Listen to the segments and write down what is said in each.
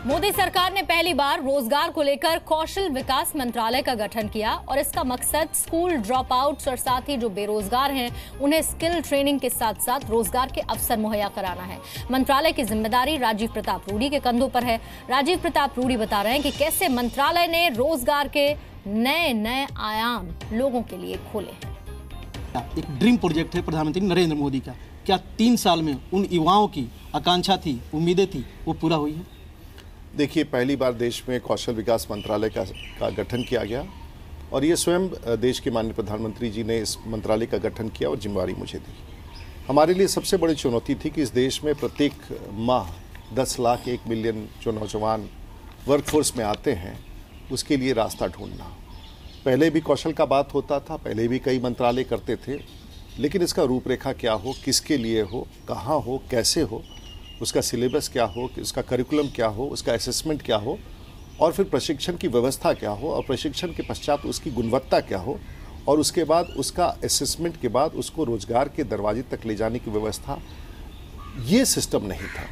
मोदी सरकार ने पहली बार रोजगार को लेकर कौशल विकास मंत्रालय का गठन किया और इसका मकसद स्कूल ड्रॉप आउट्स और साथ ही जो बेरोजगार हैं उन्हें स्किल ट्रेनिंग के साथ साथ रोजगार के अवसर मुहैया कराना है। मंत्रालय की जिम्मेदारी राजीव प्रताप रूडी के कंधों पर है। राजीव प्रताप रूडी बता रहे हैं कि कैसे मंत्रालय ने रोजगार के नए नए आयाम लोगों के लिए खोले हैं। एक ड्रीम प्रोजेक्ट है प्रधानमंत्री नरेंद्र मोदी का। क्या 3 साल में उन युवाओं की आकांक्षा थी, उम्मीदें थी, वो पूरा हुई है? देखिए, पहली बार देश में कौशल विकास मंत्रालय का गठन किया गया और ये स्वयं देश के माननीय प्रधानमंत्री जी ने इस मंत्रालय का गठन किया और जिम्मेवारी मुझे दी। हमारे लिए सबसे बड़ी चुनौती थी कि इस देश में प्रत्येक माह 10 लाख 1 मिलियन जो नौजवान वर्कफोर्स में आते हैं उसके लिए रास्ता ढूंढना। पहले भी कौशल का बात होता था, पहले भी कई मंत्रालय करते थे, लेकिन इसका रूपरेखा क्या हो, किसके लिए हो, कहाँ हो, कैसे हो, उसका सिलेबस क्या हो, उसका करिकुलम क्या हो, उसका असेसमेंट क्या हो और फिर प्रशिक्षण की व्यवस्था क्या हो और प्रशिक्षण के पश्चात उसकी गुणवत्ता क्या हो और उसके बाद उसका असेसमेंट के बाद उसको रोजगार के दरवाजे तक ले जाने की व्यवस्था, ये सिस्टम नहीं था।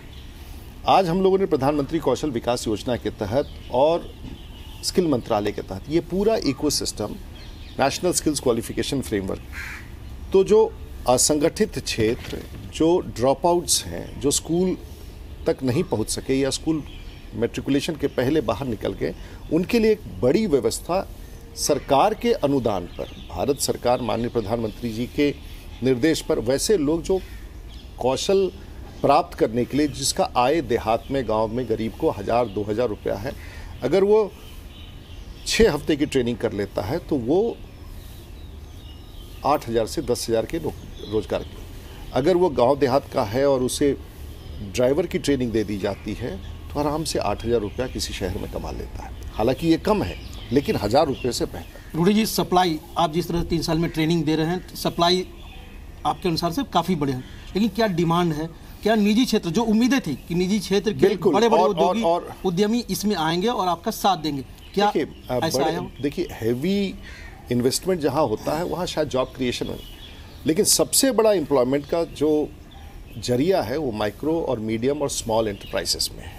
आज हम लोगों ने प्रधानमंत्री कौशल विकास योजना के तहत और स्किल मंत्रालय के तहत ये पूरा ecosystem, national skills qualification framework, तो जो असंगठित क्षेत्र, जो ड्रॉप आउट्स हैं, जो स्कूल तक नहीं पहुंच सके या स्कूल मैट्रिकुलेशन के पहले बाहर निकल गए, उनके लिए एक बड़ी व्यवस्था सरकार के अनुदान पर, भारत सरकार माननीय प्रधानमंत्री जी के निर्देश पर, वैसे लोग जो कौशल प्राप्त करने के लिए, जिसका आय देहात में, गांव में गरीब को 1000-2000 रुपया है, अगर वो 6 हफ्ते की ट्रेनिंग कर लेता है तो वो 8000 से 10,000 के रोजगार की। अगर वो गांव देहात का है और उसे ड्राइवर की ट्रेनिंग दे दी जाती है तो आराम से 8000 रुपया किसी शहर में कमा लेता है। हालांकि ये कम है लेकिन 1000 रुपये से बेहतर। रूडी जी, सप्लाई, आप जिस तरह 3 साल में ट्रेनिंग दे रहे हैं, सप्लाई आपके अनुसार से काफ़ी बड़े हैं, लेकिन क्या डिमांड है? क्या निजी क्षेत्र, जो उम्मीदें थी कि निजी क्षेत्र के बड़े बड़े उद्योगी उद्यमी इसमें आएंगे और आपका साथ देंगे, क्या ऐसा आया? देखिए, हैवी इन्वेस्टमेंट जहाँ होता है वहाँ शायद जॉब क्रिएशन हो, लेकिन सबसे बड़ा एम्प्लॉयमेंट का जो जरिया है वो माइक्रो और मीडियम और स्मॉल एंटरप्राइजेस में है।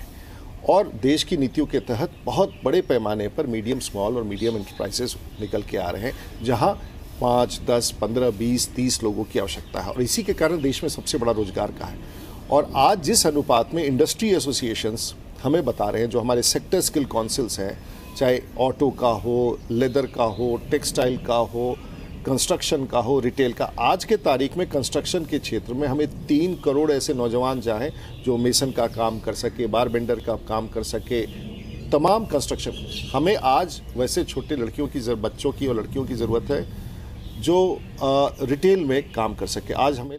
और देश की नीतियों के तहत बहुत बड़े पैमाने पर मीडियम, स्मॉल और मीडियम एंटरप्राइजेस निकल के आ रहे हैं, जहाँ 5, 10, 15, 20, 30 लोगों की आवश्यकता है और इसी के कारण देश में सबसे बड़ा रोजगार का है। और आज जिस अनुपात में इंडस्ट्री एसोसिएशंस हमें बता रहे हैं, जो हमारे सेक्टर स्किल काउंसिल्स हैं, चाहे ऑटो का हो, लेदर का हो, टेक्सटाइल का हो, कंस्ट्रक्शन का हो, रिटेल का, आज के तारीख में कंस्ट्रक्शन के क्षेत्र में हमें 3 करोड़ ऐसे नौजवान चाहें जो मेसन का काम कर सके, बारबेंडर का काम कर सके, तमाम कंस्ट्रक्शन। हमें आज वैसे छोटे लड़कियों की, बच्चों की और लड़कियों की ज़रूरत है जो रिटेल में काम कर सके। आज हमें